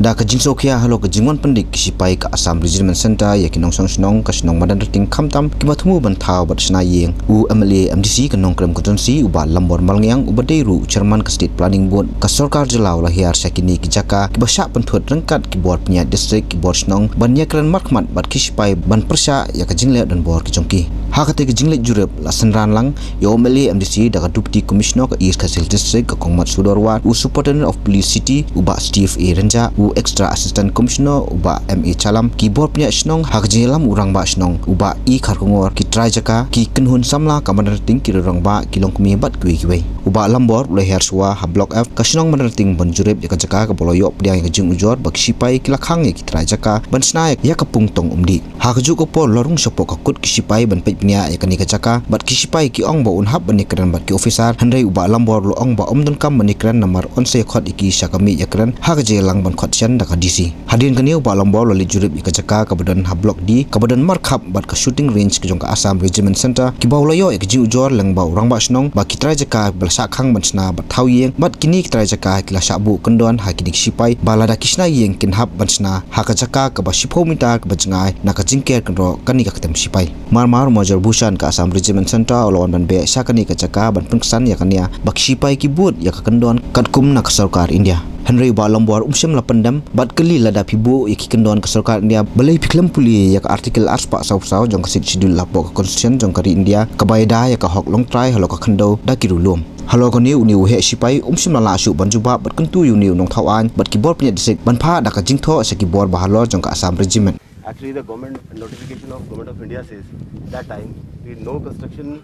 Da ka jing-sngewkhia halor ka jingwan pyndik Shipai ka Assam Regiment Centre ya ki nongshong shnong ka shnong Madanriting khamtam kiba thmu ban thaw bat shna yeng u MLA MDC ka Nongkrem Constituency uba Lambor Malngiang uba Deiru Chairman ka State Planning Board ka sorkar jylla la hiar kine ki jaka kiba shah pynthut ryngkat ki Bor Pyniaid district ki Bor shnong ban ya kren khmat bat ki Shipai ban pyrshah ya ka jingleh donbor ki jongki ha ka te ki jingleh Jurip la senran lang yo MLA MDC da ka deputy commissioner ka East Khasil district ka khmat sudorwat u superintendent of police city uba Steve A Renja extra assistant commissioner uba MA Chalam ki Bor Pyniaid shnong hak jelam urang ba shnong uba I kharkongor ki trai jaka ki kenhun samla ka Madanriting ki rang ba ki longkmi bat kui kiwe uba Lambor le hiar suwa ha block F ka shnong Madanriting ban Jurip ya ka jaka ka boloyo pdiang ka jing ujor bak Shipai ki lakhang ki trai jaka ban shna ya ka pungtong umdi ha ka ju ko por lorung sopo ka kut ki Shipai ban pnya ya ka ni ka jaka bat ki Shipai ki ong ba unhap ban ni kren bat ki officer handai uba Lambor lo ong ba omdon kam ban ni kren namar onse khot iki shakami ya kren ha ka jelang ban khot da ka DC hadin ka niu ba Lambor lo le Jurip ka jaka ka badan ha block D ka badan markhap bat ka shooting range ki jong ka Assam Regiment Centre ki baulayo ek ji ujor lang ba urang ba shnong ba ki trai jaka balsa khang ban shna ba thaw yeng bat kini ki trai jaka ki la shabu kendon ha ki dik Shipai balada kishna yeng kin hab ban shna ha ka jaka ka ba shipho mita ka bajngai na ka jingker kan ro kani ka katem Shipai mar major bushan ka Assam Regiment Centre olon ban be shakani ka jaka ban pungsan ya kania ba Shipai ki but ya ka kendon kat kum na ka sorkar India Henry ba Lambor umsyam la pendam bat keli lada pibu ya ki kendon ka sorkar India balai piklam puli ya ka artikel arspa saw jong ka schedule la po ka constitution jong ka India ka baida ya ka hok long try halo ka khando da kirulum halo ko niu he Shipai umsyam la shu banjuba bat kentu yu niu nong thawan bat ki Bor Pyniaid district ban pha da ka jingtho sa ki Bor ba halor jong ka Assam Regiment. Actually, the government notification of Government of India says that time there is no construction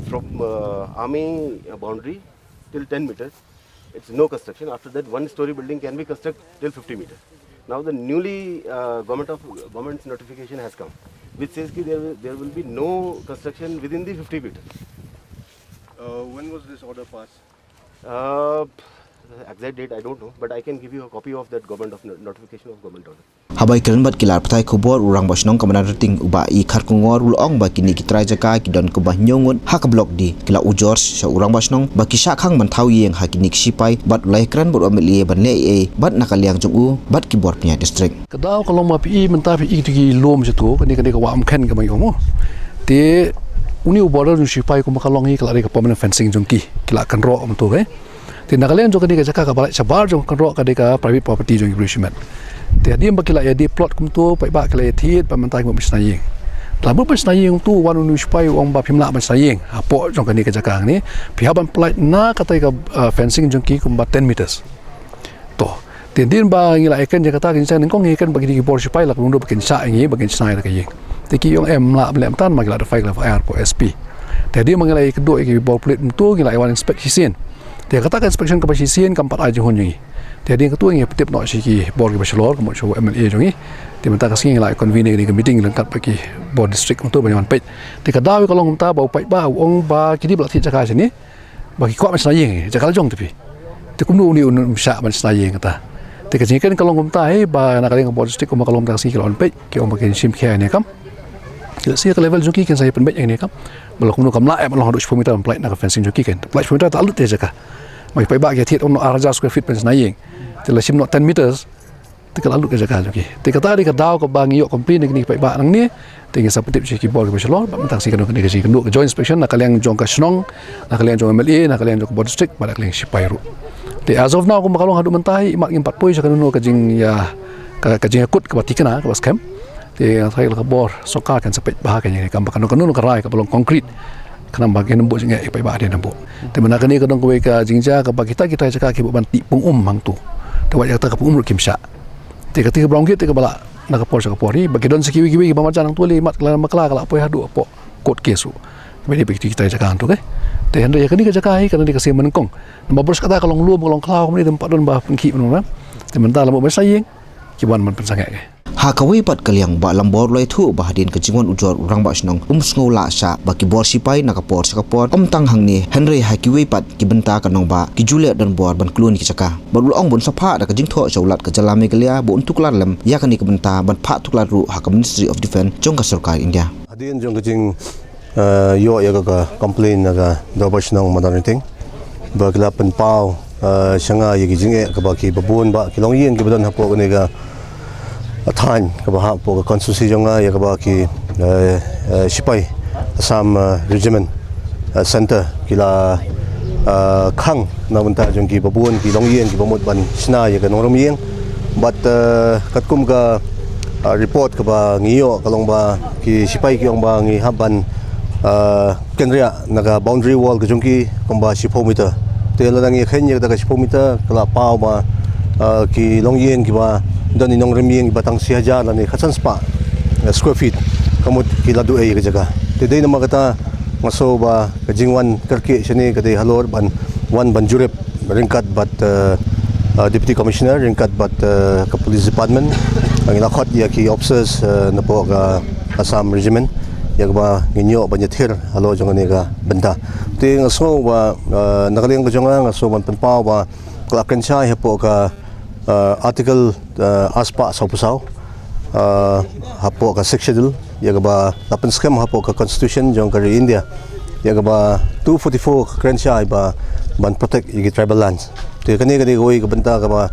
from army boundary till 10 meters. It's no construction. After that, one-story building can be constructed till 50 meters. Now the newly government's notification has come, which says that there will be no construction within the 50 meters. When was this order passed? Exact date I don't know, but I can give you a copy of that notification of government order. Habai keren bat kilar pthai khobor urang ba shnong ka Madanriting uba I kharkongor ulong ba kini ki trai jaka ki don ko ba nyongun ha ka block di kila ujor sa urang ba shnong ba ki sha khang man thaw yeng ha kini ki Shipai bat lai kran bor ameli ban le e bat nakaliang jong u bat ki Bor Pyniaid district kadaw kalong ma pi menta pi ki lom se to kani ka wa am khen ka mai mo te uni border nu Shipai ko makalong hi kala ka permanent fencing jong ki kila kan ro am to he te nakaliang jong kani ka jaka ka balai sabar jong kan ro ka de ka private property jong regiment te dia bakila ya di plot kum tu pai ba kala thiet pa mantai mo bisna yeng lamu bisna yeng tu wan unu Shipai ong ba phimla bisna yeng apo jong kani ka jaka ni phiaban plate na ka tai ka fencing jong ki kum ba 10 meters to te din ba ngila eken jaka ta kin sang kong eken bagi di Bor Shipai la kum do bakin sa ngi bakin snai la ka yeng te ki yong em la blem tan ma gila da fai la air po SP te dia mangila kedua ki Bor plate tu ngila wan inspection dia katakan inspection ka pasien ka 4 ajung ni dia ketua ngi petip no siki Bor ki Bachelor ko mo show MLA jongi dia minta kasih ngi la convene ni meeting lengkap bagi Bor district untuk banyak pej dia kadawi kalau ngumta bau pai ba ong ba kidi blak thi jaka sini bagi ko mas nayeng jaka jong tapi te kumnu ni un sha mas nayeng kata te kajikan kalau ngumta ba nak kali Bor district ko makalom ta siki lawan pej ki ong bakin sim khia ni kam kila sia ke level jongi kan saya penbej yang ni kam belak kumnu kam la em long 10 meter plate nak fencing jongi kan plate 10 meter tak alut dia jaka mai pai ba ke thiet on araja square feet pen nayeng tela sim no 10 meters te kala lu ke jaka joki te kata di ka daw ko bang yo complain ni pai ba nang ni te ngi sapetip chi ki Bor ki Bachelor ba mentang si kan ni ka si kan joint inspection na kaliang jong ka shnong na kaliang jong MLA na kaliang jong Bor district ba kaliang Shipai ru te as of now ko makalong hadu mentai mak ngi 4 poi sa kan no ka jing ya ka jing akut ka batikana ka bas camp te ngai ka Bor sorkar kan sapet ba ka ni kam ba kan no ka rai ka bolong konkret kenam bagian nembuk jing pai ba dia nembuk te menakani ka dong ko ka jingja ka ba kita jaka ki banti pung mang tu te wa jata ka pung kimsha te ketika brongit te ka bala nak por sa ka pori bagi don sekiwi-kiwi ba macam nang tuli mat kala makla kala poi hadu apo kot kesu bedi bagi kita jaka antu ke te hande ya kani ka jaka hi kana di kasih menengkong namba bos kata kalong lu kalong klau ni tempat don ba pengki menung te mentala mo besayeng ki ban man pensangak ke ha ka wei pat kaliang ba Lambor loi thu ba hadin ka jingwan ujor urang ba shnong sngo la sha ba ki Bor Shipai na ka por sa ka por tang hang ni Henry ha ki wei pat ki benta ka nong ba ki jule donbor ban klun ki chaka ba ong bun sapha da ka jingtho chaulat ka jala megalia bu untuk lar lam ya ka ni ka benta ban pha tuklar ru ha ka Ministry of Defence jong ka sorkar India adin jong ka jing yo ya ka complain na ka donbor shnong Madanriting ba kila pen pau shanga yagi jingleh kaba ki babun ba ki longyeng ki badan hapo ne ga than kaba hapo constituency jonga ya kaba ki Shipai Assam Regiment Centre kila khang na banta jong ki babun ki longyeng ki bamut ban shna ya ga nongkrem yeng but katkum ga report kaba ngiyo kalong ba ki Shipai ki ong ba ngi haban kendria naga boundary wall ke jongki komba 10 meter te la ngi khen daga 10 meter kala pau ba ki longyeng ki ba doni nongkrem yeng ba tang 1000 la ni khasan spa square feet kamut ki la du e ke jaga te dei nama kata ngaso ba ka jingwan karke shne ka dei halor ban wan ban Jurip ryngkat but deputy commissioner ryngkat but ka police department ang ilakhot ya ki officers na po ka Assam Regiment yagba nginyo banyathir halo jongane ga benda te ngaso ba nakaleng ka jonga ngaso ban penpau ba klaken cha hepo ka article aspa sopusau hapo ka section yagba lapan schem hapo ka constitution jong kari India yagba 244 kren cha ba ban protect igi tribal lands te kani goi ka benta ka ba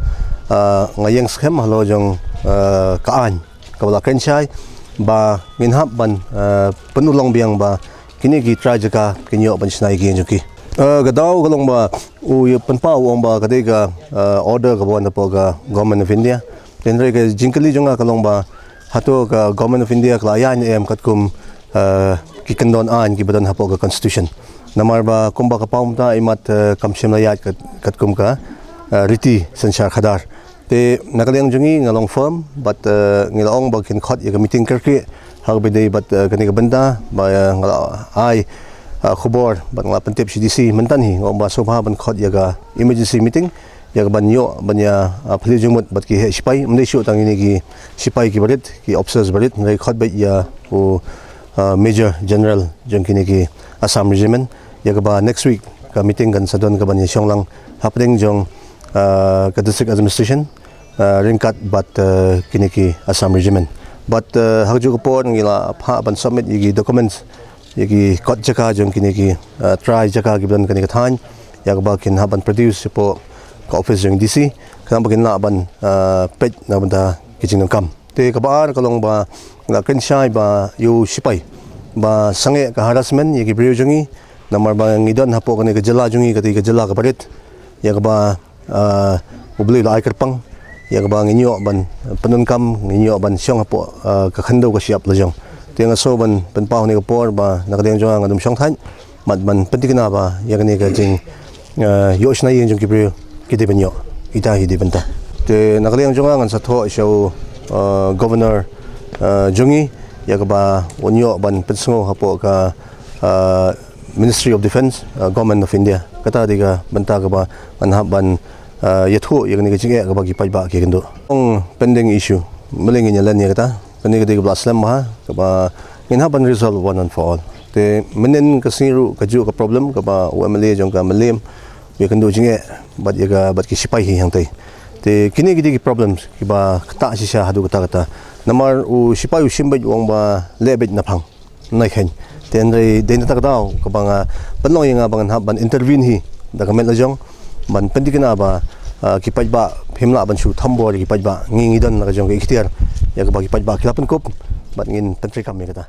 ngayeng schem halo jong kaan ka la kren cha ba nginhap ban penulong biang ba kini ki trajaka kinyo ban snai gi enjuki gadaw galong ba u penpau ong ba kadega order ka bon po ga government of India tenre ka jinkali jonga kalong ba hato ka government of India klayan em katkum ki kandon an ki badan hapo ga constitution namar ba kumba ka paumta imat kamshim layat katkum ka riti sanchar khadar te nakaleng jungi ngalong firm but ngilong ba kin khot ya meeting karke hag bidei but kani ka banda ba ngala ai khubor ba ngala pentip CDC mentan hi ngom ba sobha ban khot ya ga emergency meeting ya ga banyo banya phli jumut bat ki he Shipai mne shu tang ini ki Shipai ki barit ki officers barit ngai khot ba ya o major general jong kini ki Assam Regiment ya ga ba next week ka meeting kan sadon ka banya shonglang happening jong ka district administration ryngkat but kini ki Assam Regiment but hagju ko po ngila pha ban submit yigi documents yigi kot jaka jong kini ki try jaka giban kani ka than yak ba kin haban produce po ka office jong DC kan ba kin la ban page na banda kijing kam te ka bar kalong ba nga ken shai ba yu Shipai ba sange ka harassment yigi brio jongi namar ba ngidon hapo kani ka jylla jongi ka ti ka jylla ka barit yak ba ubli la aikar pang yak ba nginyo ban penun kam nginyo ban syong hapo ka khando ka siap lajong tenga so ban penpau ni ka por ba nakadeng jong ngadum syong than mat ban pentikna ba yak ni ka jing yo shna yeng jong kibri kide benyo ita hi de benta te nakadeng jong ngan sa tho show governor jongi yak ba onyo ban pensngo hapo ka Ministry of Defence Government of India kata diga benta ka ba manhab ban yathu yagni ka jinge ka bagi pajba ke kendo ong pending issue meling nyalan ya kata kani ka diga blaslam ha ka ba inhab ban resolve one and for all te menen ka siru ka ju ka problem ka ba UMLA jong ka melem we kendo jinge bat yaga bat ki Shipai hi hang tai te kini ki digi problems ki ba ta si sha hadu kata namar u Shipai u simbai ong ba lebet na phang nai khen ten re den tak daw ka banga panlong yang bangan ha ban intervene hi da kamet la jong ban pendikna ba ki pajba himla ban shu thambor ki pajba ngi don la jong ki ikhtiar ya ka ba ki pajba khilapan kop bat ngin pentri kam me kata